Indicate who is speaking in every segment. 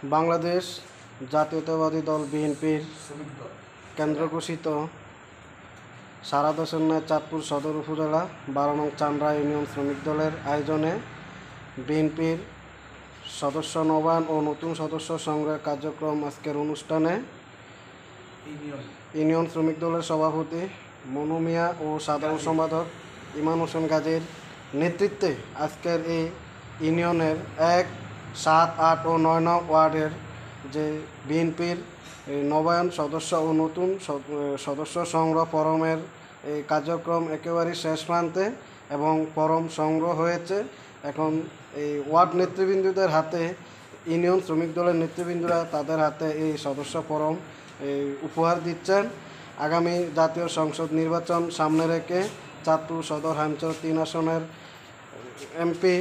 Speaker 1: বাংলাদেশ জাতীয়তাবাদী দল বিএনপির কেন্দ্র ঘোষিত সারা দেশের ন্যায় চাঁদপুর সদর উপজেলা 12 নং চান্দ্রা ইউনিয়ন শ্রমিক দলের আয়োজনে বিএনপির সদস্য নবায়ন ও নতুন সদস্য সংগ্রহের কার্যক্রম আজকের অনুষ্ঠানে ইউনিয়ন শ্রমিক দলের সভাপতি মনু মিয়া ও সাধারণ সম্পাদক ইমান হোসেন গাজীর নেতৃত্বে আজকের এই ইউনিয়নের 1, 7, 8 ও 9 নং ওয়ার্ডের যে বিএনপির নবায়ন সদস্য ও নতুন সদস্য সংগ্রহ ফরমের এই কার্যক্রম একেবারেই শেষ প্রান্তে এবং ফরম সংগ্রহ হয়েছে। এখন এই ওয়ার্ড নেতৃবৃন্দদের হাতে ইউনিয়ন শ্রমিক দলের নেতৃবৃন্দরা তাদের হাতে এই সদস্য ফরম উপহার দিচ্ছেন। আগামী জাতীয় সংসদ নির্বাচন সামনে রেখে চাঁদপুর সদর হামচর 3 আসনের এমপি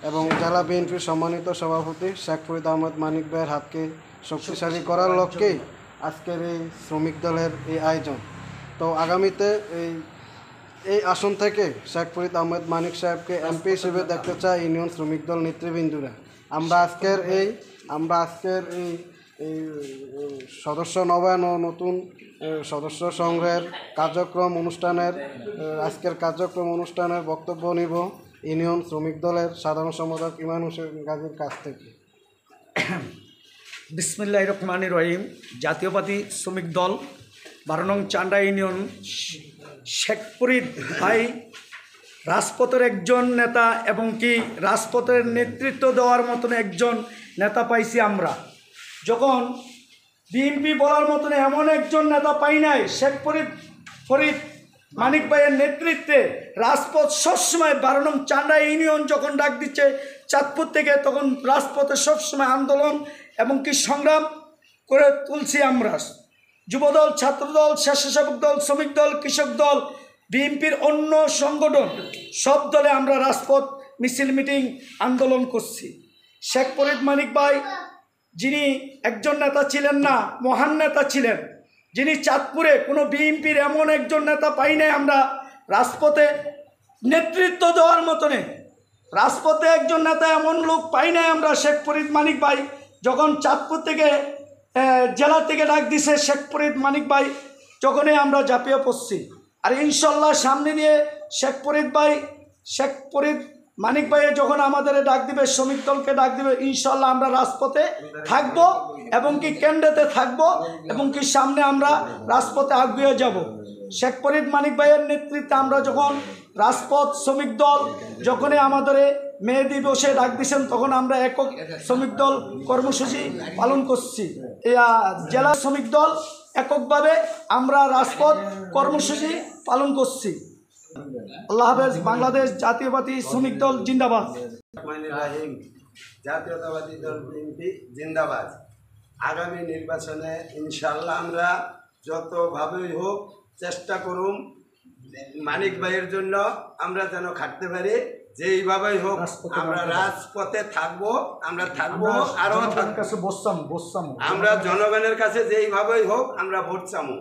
Speaker 1: এবং জেলা বিএনপির সম্মানিত সভাপতি শেখ ফরিদ আহমেদ মানিক ভাইয়ের হাতকে শক্তিশালী করার লক্ষ্যেই আজকের এই শ্রমিক দলের এই আয়োজন। তো আগামীতে এই আসন থেকে শেখ ফরিদ আহমেদ মানিক সাহেবকে এমপি হিসেবে দেখতে চায় ইউনিয়ন শ্রমিক দল নেতৃবৃন্দরা। আমরা আজকের এই সদস্য নবায়ন ও নতুন সদস্য সংগ্রহের আজকের কার্যক্রম অনুষ্ঠানের বক্তব্য নিব ইউনিয়ন শ্রমিক দলের সাধারণ সম্পাদক ইমান হোসেন গাজীর কাছ থেকে।
Speaker 2: বিসমিল্লাহির রহমানির রহিম। জাতীয়বাদী শ্রমিক দল 12 নং চান্ডা ইউনিয়ন শেখ ফরিদ ভাই রাজপথের একজন নেতা এবং কি রাজপথের নেতৃত্ব দেওয়ার মতন একজন নেতা পাইছি আমরা। যখন বিএনপি বলার মতন এমন একজন নেতা পাই নাই, শেখ ফরিদ মানিক ভাইয়ের নেতৃত্বে রাজপথ সবসময় 12 নং চান্ডা ইউনিয়ন যখন ডাক দিচ্ছে চাঁদপুর থেকে, তখন রাজপথে সবসময় আন্দোলন এবং কি সংগ্রাম করে তুলছি আমরা। যুবদল, ছাত্রদল, স্বেচ্ছাসেবক দল, শ্রমিক দল, কৃষক দল, বিএনপির অন্য সংগঠন সব দলে আমরা রাজপথ মিছিল, মিটিং, আন্দোলন করছি। শেখ ফরিদ মানিক ভাই যিনি একজন নেতা ছিলেন না, মহান নেতা ছিলেন, যিনি চাঁদপুরে কোনো বিএনপির এমন একজন নেতা পাই নাই আমরা রাজপথে নেতৃত্ব দেওয়ার মতনে। রাজপথে একজন নেতা এমন লোক পাই নাই আমরা। শেখ ফরিদ মানিক ভাই যখন চাঁদপুর থেকে জেলা থেকে ডাক দিছে শেখ ফরিদ মানিক ভাই, যখনই আমরা ঝাঁপিয়ে পড়ছি। আর ইনশাল্লাহ সামনে দিয়ে শেখ ফরিদ মানিক ভাই যখন আমাদের ডাক দিবে, শ্রমিক দলকে ডাক দিবে, ইনশাল্লাহ আমরা রাজপথে থাকব এবং কি কেন্দ্রেতে থাকব এবং কি সামনে আমরা রাজপথে আগিয়ে যাব। শেখ ফরিদ মানিক ভাইয়ের নেতৃত্বে আমরা যখন রাজপথ শ্রমিক দল যখনই আমাদের মে দিবসে ডাক দিয়েছেন, তখন আমরা একক শ্রমিক দল কর্মসূচি পালন করছি। জেলা শ্রমিক দল এককভাবে আমরা রাজপথ কর্মসূচি পালন করছি। আল্লাহ হাফেজ। বাংলাদেশ জাতীয়বাদী শ্রমিক দল জিন্দাবাদ।
Speaker 3: জাতীয়তাবাদী দল বিএনপি জিন্দাবাদ। আগামী নির্বাচনে ইনশাল্লাহ আমরা যতভাবেই হোক চেষ্টা করুম মানিক ভাইয়ের জন্য আমরা যেন খাটতে পারি। যেইভাবেই হোক আমরা রাজপথে থাকবো, আমরা আরো আমরা জনগণের কাছে যেইভাবেই হোক আমরা ভোট চামু।